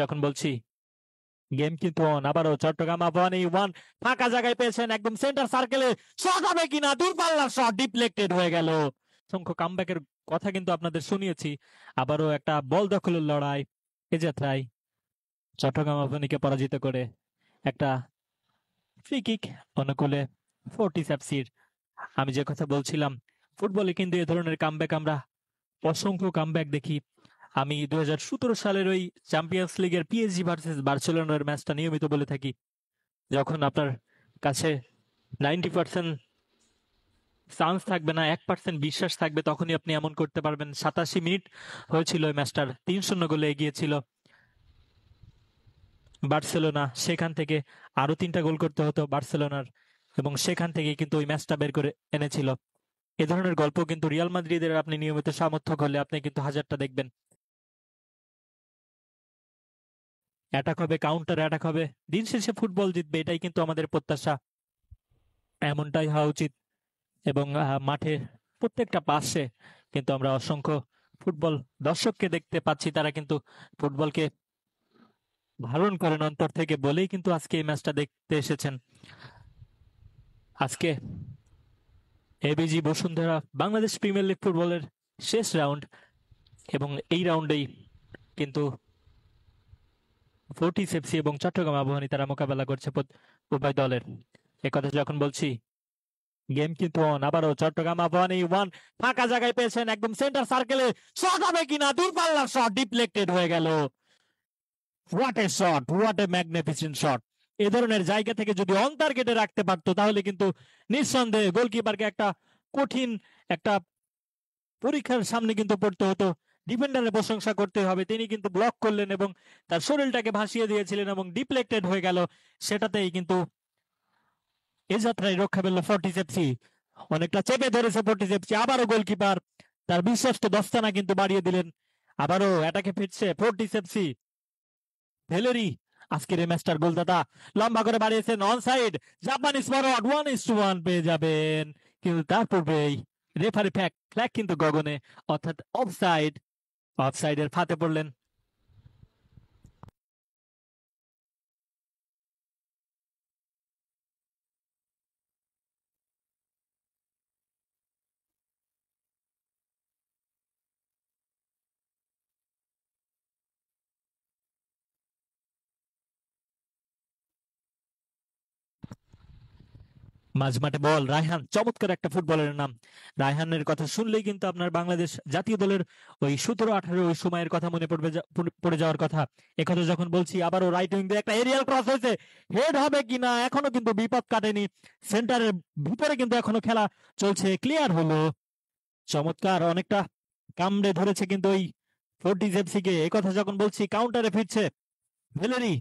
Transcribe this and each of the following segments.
যখন বলছি গেম কিন্তু অন, আবারও চট্টগ্রাম আবাহনী ওয়ান ফাঁকা জায়গায় পেয়েছেন, একদম সেন্টার সার্কেলে শট হবে কিনা, দূরপাল্লার শট ডিফ্লেক্টেড হয়ে গেল। অসংখ্য কামব্যাকের কথা কিন্তু আপনাদের শুনিয়েছি। আবারও একটা বল দখলের লড়াই এ যাত্রায় চট্টগ্রাম আবাহনীকে পরাজিত করে একটা ফ্রি কিক অনুকূলে ফোর্টিস এফসির। আমি যে কথা বলছিলাম, ফুটবলে কিন্তু এ ধরনের কামব্যাক আমরা অসংখ্য কামব্যাক দেখি। আমি 2017 সালের ওই চ্যাম্পিয়ন্স লিগের পিএসজি ভার্সেস বার্সেলোনার ম্যাচটা নিয়মিত বলে থাকি। যখন আপনার কাছে 90% চান্স থাকবে না, 1% বিশ্বাস থাকবে, তখনই আপনি এমন করতে পারবেন। 87 মিনিট হয়েছিল ওই ম্যাচটার, 3-0 গোলে এগিয়েছিল বার্সেলোনা। সেখান থেকে আরো 3টা গোল করতে হতো বার্সেলোনার, এবং সেখান থেকে কিন্তু ওই ম্যাচটা বের করে এনেছিল। এ ধরনের গল্প কিন্তু রিয়াল মাদ্রিদের আপনি নিয়মিত সমর্থক হলে আপনি কিন্তু হাজারটা দেখবেন। অ্যাটাক হবে, কাউন্টার অ্যাটাক হবে, দিন শেষে ফুটবল জিতবে, এটাই কিন্তু আমাদের প্রত্যাশা। এমনটাই হওয়া উচিত। এবং মাঠের প্রত্যেকটা পাশে কিন্তু আমরা অসংখ্য ফুটবল দর্শককে দেখতে পাচ্ছি, তারা কিন্তু ফুটবলকে ধারণ করেন অন্তর থেকে বলেই কিন্তু আজকে এই ম্যাচটা দেখতে এসেছেন। আজকে ABG Bashundhara Bangladesh premier league ফুটবলের শেষ রাউন্ড, এবং এই রাউন্ডেই কিন্তু ফোর্টিস এফসি এবং চট্টগ্রাম আবাহনী তারা মোকাবেলা করছে উভয় দলের। একথা যখন বলছি গেম কিন্তু অন, আবারও চট্টগ্রাম আবাহনী ওয়ান ফাঁকা জায়গায় পেয়েছেন, একদম সেন্টার সার্কেলে শট হবে কিনা, দূরপাল্লার শট ডিফ্লেক্টেড হয়ে গেল। What a shot, what a magnificent shot. এ ধরনের জায়গা থেকে যদি অন টার্গেটে রাখতে পারতো তাহলে কিন্তু নিঃসন্দেহে গোলকিপারকে একটা কঠিন একটা পরীক্ষার সামনে কিন্তু পড়তে হতো। ডিফেন্ডারের প্রশংসা করতে হবে, তিনি কিন্তু ব্লক করলেন এবং তার শরীরটাকে ভাসিয়ে দিয়েছিলেন এবং ডিফ্লেক্টেড হয়ে গেল। সেটাতেই কিন্তু এ যাত্রায় রক্ষা পেল ফোর্টিস এফসি। অনেকটা চেপে ধরেছে ফোর্টিস এফসি, আবারও গোলকিপার তার বিশ্বস্ত দস্তানা কিন্তু বাড়িয়ে দিলেন। আবারও অ্যাটাকে ফিরছে ফোর্টিস এফসি। ভেলেরি আজকের এই ম্যাচটার গোলদাতা, লম্বা করে বাড়িয়েছেন অন সাইড, জাপানিজ ফরওয়ার্ড 1:1 পেয়ে যাবেন, কিন্তু তার পূর্বেই রেফারি ফ্ল্যাগ কিন্তু গগনে, অর্থাৎ অফসাইড। অফসাইডের ফাঁদে পড়লেন। মাঝমাঠে বল, রায়হান চমৎকার একটা ফুটবলের নাম। রায়হানের কথা শুনলেই কিন্তু আপনার বাংলাদেশ জাতীয় দলের ওই 17-18 ওই সময়ের কথা মনে পড়বে, পড়ে যাওয়ার কথা। একথা যখন বলছি, আবারও রাইট উইং দিয়ে একটা এরিয়াল ক্রস হয়েছে, হেড হবে কিনা, এখনো কিন্তু বিপদ কাটেনি। সেন্টারের ভিতরে কিন্তু এখনো খেলা চলছে, ক্লিয়ার হলো। চমৎকার, অনেকটা কামড়ে ধরেছে কিন্তু ওই ফোর্টিস এফসি কে। একথা যখন বলছি, কাউন্টারে ফিরছে ভেলেরি,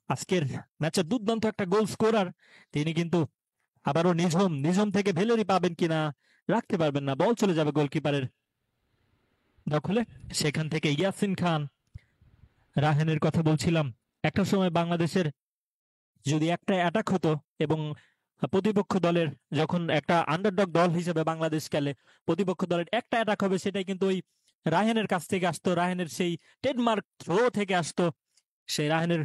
আজকের ম্যাচের দুর্দান্ত একটা গোল স্কোরার তিনি, কিন্তু আবারও নিঝুম, নিঝুম থেকে ভেলেরি পাবেন কিনা, রাখতে পারবেন না, বল চলে যাবে গোলকিপারের দখলে। সেখান থেকে ইয়াসিন খান। রাহানের কথা বলছিলাম, একটা সময় বাংলাদেশের যদি একটা অ্যাটাক হতো এবং প্রতিপক্ষ দলের, যখন একটা আন্ডারডগ দল হিসেবে বাংলাদেশ খেলে, প্রতিপক্ষ দলের একটা অ্যাটাক হবে, সেটাই কিন্তু ওই রাহানের কাছ থেকে আসতো, রাহানের সেই ট্রেডমার্ক থ্রো থেকে আসতো। সেই রাহানের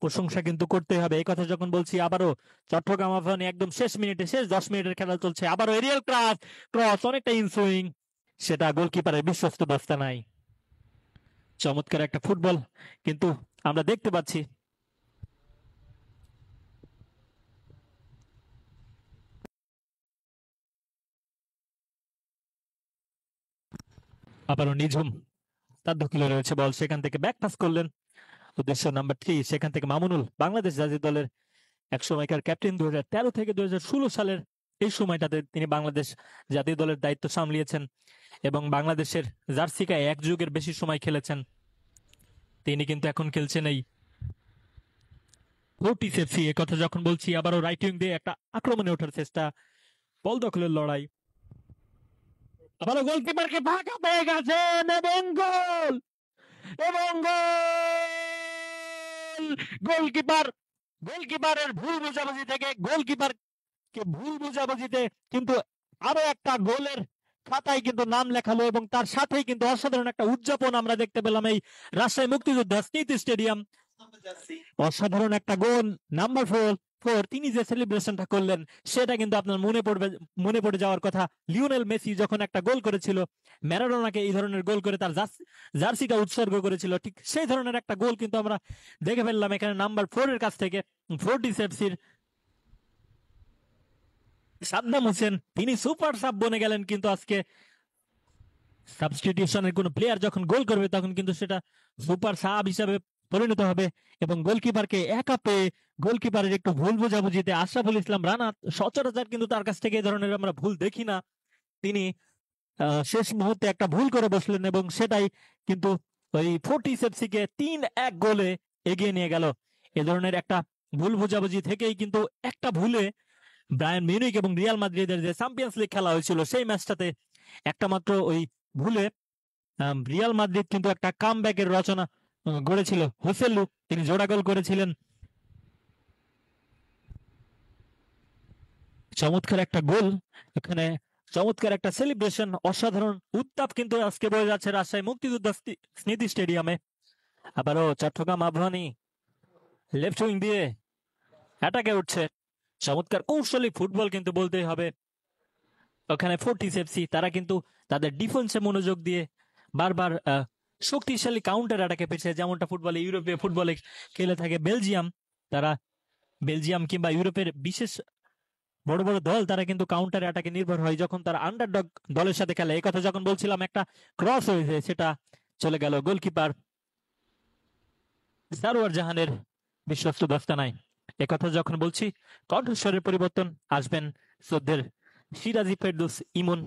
প্রশংসা কিন্তু করতে হবে। এই কথা যখন বলছি, আবারও চট্টগ্রাম আবাহনী একদম শেষ মিনিটে, শেষ 10 মিনিটের খেলা চলছে, আবারও এরিয়াল ক্রস, ক্রস অনেকটা ইনসুইং, সেটা গোলকিপারের বিশ্বস্ত ব্যবস্থা নাই। চমৎকার একটা ফুটবল কিন্তু আমরা দেখতে পাচ্ছি। আবারও নিঝুম, তার দখলে রয়েছে বল, সেখান থেকে ব্যাক পাস করলেন উদ্দেশ্য নাম্বার 3, সেখান থেকে মামুনুল, বাংলাদেশ জাতীয় দলের এক সময়কার ক্যাপ্টেন। 2013 থেকে 2016 সালের এই সময়টাতে তিনি বাংলাদেশ জাতীয় দলের দায়িত্ব সামলিয়েছেন এবং বাংলাদেশের জার্সি গায়ে এক যুগের বেশি সময় খেলেছেন। তিনি কিন্তু এখন খেলছেন এই ফোর্টিস এফসি। এ কথা যখন বলছি, আবারও রাইট উইং দিয়ে একটা আক্রমণে ওঠার চেষ্টা, বল দখলের লড়াই, আবারও গোলকিপারকে ফাঁকা পেয়ে গেছেন এবং গোল, এবং গোল। গোলকিপার, গোলকিপারের ভুল বোঝাবুঝি থেকে, গোলকিপার ভুল বোঝাবুঝিতে কিন্তু আরো একটা গোলের খাতায় কিন্তু নাম লেখালো এবং তার সাথেই কিন্তু অসাধারণ একটা উদযাপন আমরা দেখতে পেলাম এই রাজশাহী মুক্তিযোদ্ধা স্মৃতি স্টেডিয়াম। অসাধারণ একটা গোল, নাম্বার 4 তিনি যে সেলিব্রেশনটা করলেন সেটা কিন্তু আপনার মনে পড়ে যাওয়ার কথা। লিওনেল মেসি যখন একটা গোল করেছিল, ম্যারাডোনাকে এই ধরনের গোল করে তার জার্সিটা উৎসর্গ করেছিল, ঠিক সেই ধরনের একটা গোল কিন্তু আমরা দেখে ফেললাম এখানে নাম্বার 4 এর কাছ থেকে। ফোর্টিসেপসির সাদ্দাম হোসেন তিনি সুপার সাব বনে গেলেন, কিন্তু আজকে সাবস্টিটিউশনের কোন প্লেয়ার যখন গোল করবে তখন কিন্তু সেটা সুপার সাব হিসাবে পরিণত হবে। এবং গোলকিপারকে একা পেয়ে গোলকিপারের একটু ভুল বোঝাবুঝিতে আশরাফুল ইসলাম রানা, সচরাচর কিন্তু তার কাছ থেকে এই ধরনের আমরা ভুল দেখি না, তিনি শেষ মুহূর্তে একটা ভুল করে বসলেন এবং সেটাই কিন্তু ওই ফোর্টিসেপসি কে 3-1 গোলে এগিয়ে নিয়ে গেল। এ ধরনের একটা ভুল বোঝাবুঝি থেকেই কিন্তু একটা ভুলে বায়ার্ন মিউনিখ এবং রিয়াল মাদ্রিদের যে চ্যাম্পিয়ন্স লিগ খেলা হয়েছিল সেই ম্যাচটাতে একটা মাত্র ওই ভুলে রিয়াল মাদ্রিদ কিন্তু একটা কামব্যাকের রচনা গড়েছিল। হোসেলু তিনি জোড়া গোল করেছিলেন। চমৎকার একটা গোল, এখানে চমৎকার একটা সেলিব্রেশন, অসাধারণ উত্তাপ কিন্তু আজকে বয়ে যাচ্ছে রাজশাহী মুক্তিযোদ্ধা স্মৃতি স্টেডিয়ামে। আবারও চট্টগ্রাম আবাহনী লেফট উইং দিয়ে অ্যাটাকে উঠছে, চমৎকার কৌশলী ফুটবল কিন্তু বলতেই হবে। ওখানে ফোর্টিসেপসি তারা কিন্তু তাদের ডিফেন্সে মনোযোগ দিয়ে বারবার শক্তিশালী কাউন্টার অ্যাটাকে পেয়েছে, যেমনটা ইউরোপীয় ফুটবলে খেলে থাকে বেলজিয়াম। তারা বেলজিয়াম কিংবা ইউরোপের বিশেষ বড় বড় দল তারা কিন্তু কাউন্টার অ্যাটাকে নির্ভর হয় যখন তারা আন্ডারডগ দলের সাথে খেলে। এই কথা যখন বলছিলাম, একটা ক্রস হয়েছে, সেটা চলে গেল গোলকিপার সারোয়ার জাহানের বিশ্বস্ত দস্তানায়। একথা যখন বলছি, কণ্ঠস্বরের পরিবর্তন আসবেন শ্রদ্ধের সিরাজি ফেরদৌস ইমন।